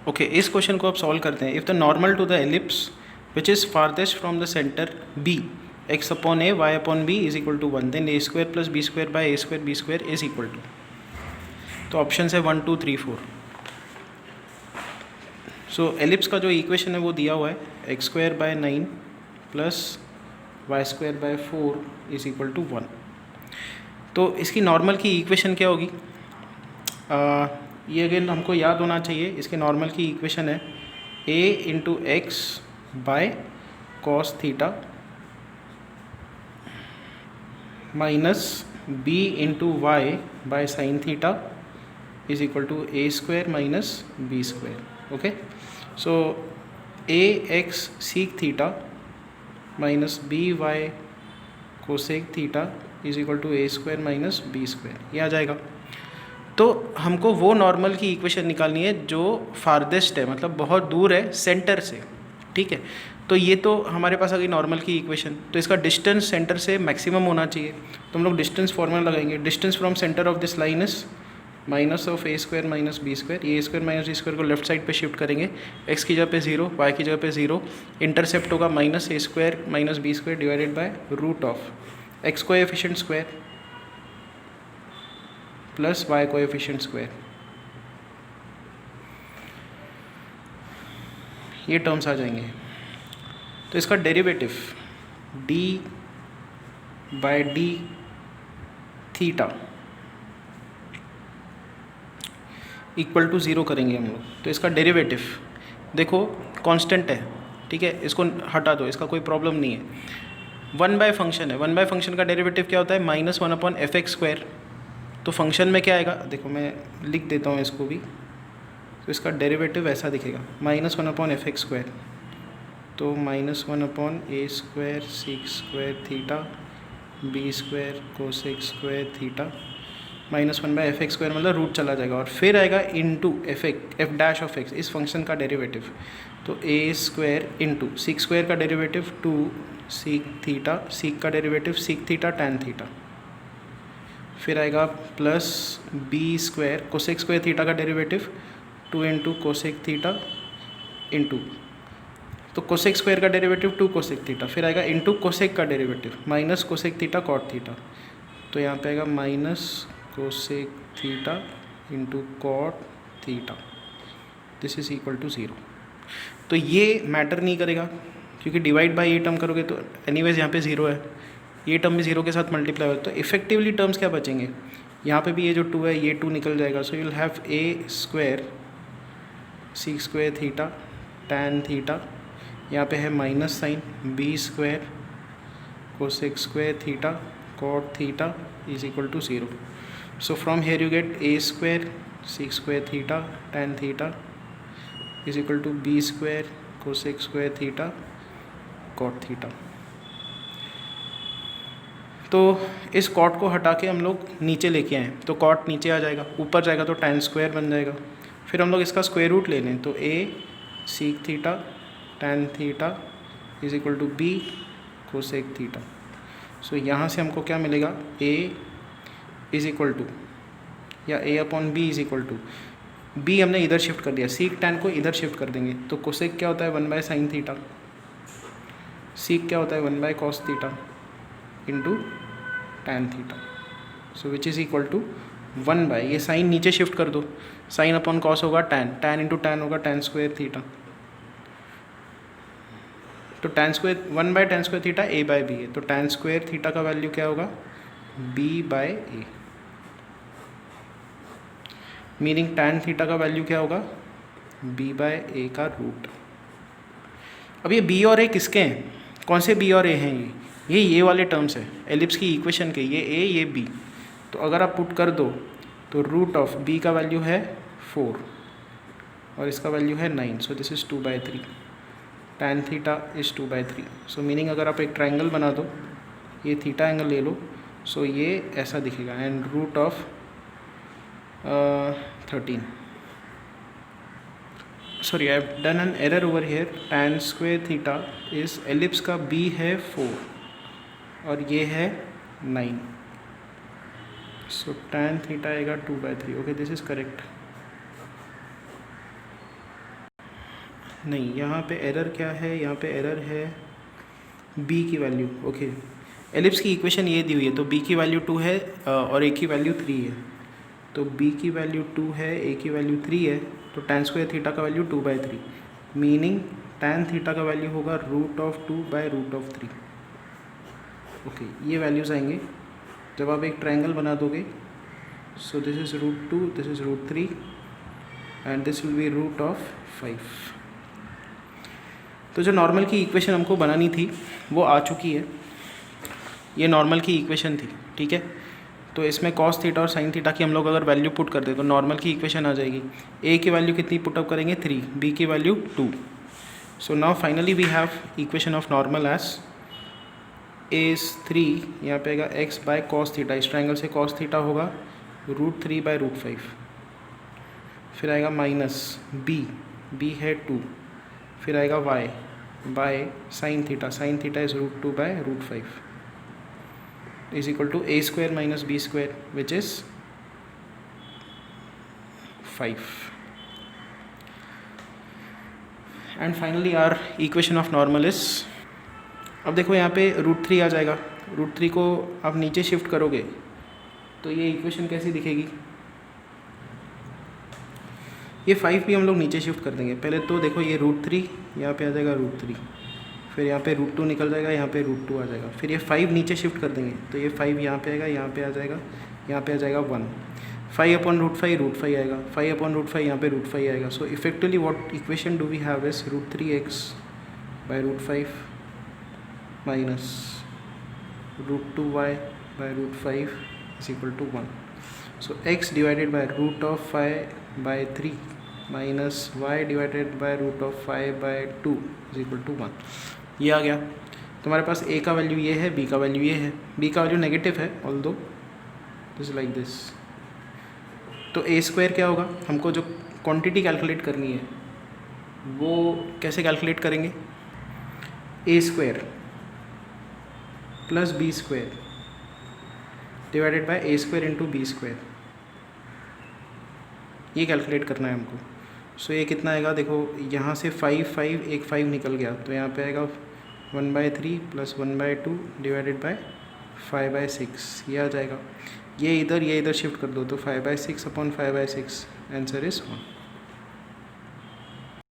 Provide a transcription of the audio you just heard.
Okay इस question को आप सॉल्व करते हैं. If the normal to the ellipse which is farthest from the centre be x upon a y upon b is equal to 1 then a square plus b square by a square b square is equal to. तो option है 1 2 3 4. सो ellipse का जो equation है वो दिया हुआ है x square by 9 plus y square by 4 is equal to 1. तो इसकी नॉर्मल की इक्वेशन क्या होगी? ये अगेन हमको याद होना चाहिए. इसके नॉर्मल की इक्वेशन है a into x by cos theta minus b into y by sine theta is equal to a square minus b square. Okay so a x sec theta minus b y cosec theta is equal to a square minus b square. ये आ जाएगा. तो हमको वो normal की equation निकालनी है जो फारदेस्ट है, मतलब बहुत दूर है सेंटर से. ठीक है, तो ये तो हमारे पास आ गई नॉर्मल की इक्वेशन. तो इसका डिस्टेंस सेंटर से मैक्सिमम होना चाहिए. तो हम लोग डिस्टेंस फॉर्मूला लगाएंगे. Distance from centre of this line is minus of a square minus b square. ये a square minus b square को लेफ्ट साइड पे शिफ्ट करेंगे. एक्स की जगह पे 0, वाई की जगह पे 0. इंटरसेप्ट होगा minus a square minus b square divided by root of x coefficient square plus y coefficient square. ये टर्म्स आ जाएंगे. तो इसका derivative d by d theta equal to 0 करेंगे हम लोग. तो इसका डेरिवेटिव देखो कांस्टेंट है. ठीक है, इसको हटा दो, इसका कोई प्रॉब्लम नहीं है. 1 बाय फंक्शन है. 1 बाय फंक्शन का डेरिवेटिव क्या होता है? Minus 1 upon F X square. तो फंक्शन में क्या आएगा? देखो मैं लिख देता हूँ इसको भी. तो इसका डेरिवेटिव ऐसा दिखेगा minus 1 upon F X square. तो minus 1 upon A square sec square theta B square cosec square theta minus 1 by F X square, मतलब रूट चला जाएगा. और फिर आएगा into F dash of X, इस फंक्शन का डेरिवेटिव. तो A square into sec square का डेरिवेटिव 2 सीक थीटा, सीक का derivative sec theta tan theta. फिर आएगा plus B square cosec square theta का derivative 2 into cosec theta into, तो cosec square का डेरिवेटिव 2 कोसेक थीटा. फिर आएगा इंटू कोसेक का derivative minus cosec theta cot theta. तो यहाँ पे आएगा minus cosec theta into cot theta. This is equal to 0. तो ये मैटर नहीं करेगा क्योंकि डिवाइड बाय ये टर्म करोगे तो एनीवेज यहाँ पे 0 है. ये टर्म भी 0 के साथ मल्टीप्लाई होगा. तो इफेक्टिवली टर्म्स क्या बचेंगे? यहाँ पे भी ये जो 2 है ये 2 निकल जाएगा. So you will have a square sec square theta tan theta. यहाँ पे है minus sine b square cosec square theta cot theta is equal to 0. So from here you get a square sec square theta tan theta is equal to b square cosec square theta cot theta. तो इस cot को हटा के हम लोग नीचे लेके आए. तो कॉट नीचे आ जाएगा, ऊपर जाएगा तो टैन स्क्वायर बन जाएगा. फिर हम लोग इसका स्क्वायर रूट ले लें. तो A sec theta tan theta is equal to B cosec theta. So यहाँ से हमको क्या मिलेगा? ए इज इक्वल टू या A upon B is equal to, B हमने इधर शिफ्ट कर दिया, सीक टैन को इधर शिफ्ट कर देंगे. तो कोसेक क्या होता है? 1 बाय साइन थीटा. सीक क्या होता है? 1 by cos theta into tan theta. So which is equal to 1 by, ये साइन नीचे शिफ्ट कर दो, साइन अपॉन कॉस होगा टैन, टैन इंटू टैन होगा टैन स्क्वायर थीटा. तो tan square 1 by tan square theta A by B है. तो tan square theta का वैल्यू क्या होगा? B by A. Meaning tan theta का वैल्यू क्या होगा? बी बाय ए का रूट. अब ये बी और ए किसके हैं? कौन से बी और ए हैं? ये वाले टर्म्स है एलिप्स की इक्वेशन के. ये ए ये बी. तो अगर आप पुट कर दो तो रूट ऑफ बी का वैल्यू है 4 और इसका वैल्यू है 9. So this is 2/3. Tan theta is 2/3. So meaning अगर आप एक ट्रायंगल बना दो, ये थीटा एंगल ले लो, सो ये ऐसा दिखेगा. And root of 13. Sorry I have done an error over here. Tan square theta is ellipse का बी है 4 और ये है 9. सो टैन थीटा आएगा 2/3. Okay this is correct. नहीं, यहाँ पे एरर क्या है, यहाँ पे एरर है b की वैल्यू। ओके, एलिप्स की इक्वेशन ये दी हुई है, तो b की वैल्यू 2 है और a की वैल्यू 3 है। तो b की वैल्यू 2 है, a की वैल्यू 3 है, तो tan स्क्वायर थीटा का वैल्यू 2/3, मीनिंग tan थीटा का वैल्यू होगा √2/√3। ओके, ये वैल्यूज़ आएंगे जब आप एक ट्रायंगल बना दोगे। So this is √2, this is √3 and this will be √5। तो जो नॉर्मल की इक्वेशन हमको बनानी थी वो आ चुकी है, ये नॉर्मल की इक्वेशन थी, ठीक है। तो इसमें cos थीटा और sin थीटा की हम लोग अगर वैल्यू पुट कर दे तो नॉर्मल की इक्वेशन आ जाएगी। a की वैल्यू कितनी पुटअप करेंगे 3, b की value 2। So now finally we have equation of normal as a is 3, यहाँ पे आएगा x बाय cos थीटा, इस ट्रायंगल से cos थीटा होगा √3/√5, फिर आएगा माइनस b है 2, फिर आएगा y by sin theta is √2/√5 is equal to a square minus b square which is 5. And finally our equation of normal is, अब देखो यहाँ पे √3 आ जाएगा, √3 को आप नीचे शिफ्ट करोगे तो ये इक्वेशन कैसी दिखेगी, ये 5 भी हम लोग नीचे शिफ्ट कर देंगे। पहले तो देखो ये √3 यहाँ पे आ जाएगा √3, फिर यहाँ पे √2 निकल जाएगा, यहाँ पे √2 आ जाएगा, फिर ये 5 नीचे शिफ्ट कर देंगे तो ये 5 यहाँ पे आएगा, यहाँ पे आ जाएगा, यहाँ पे आ जाएगा 1, 5/√5 आएगा, 5/√5 यहाँ पे √5 आएगा। So effectively what equation do we have is √3x/√5 minus √2y/√5 is equal to 1। So x divided by √5/3 minus y divided by √5/2 is equal to 1। ये आ गया। तुम्हारे पास a का वैल्यू ये है, b का वैल्यू ये है, b का वैल्यू नेगेटिव है ऑल्दो दिस लाइक दिस। तो a स्क्वायर क्या होगा, हमको जो क्वांटिटी कैलकुलेट करनी है वो कैसे कैलकुलेट करेंगे, a square plus b square divided bye a square into b square, ये कैलकुलेट करना है हमको। सो ये कितना आएगा, देखो यहाँ से 5 एक 5 निकल गया तो यहाँ पे आएगा 1/3 प्लस 1/2 डिवाइडेड बाय 5/6, ये आ जाएगा। ये इधर शिफ्ट कर दो तो 5/6/5/6 आंसर इज़ 1।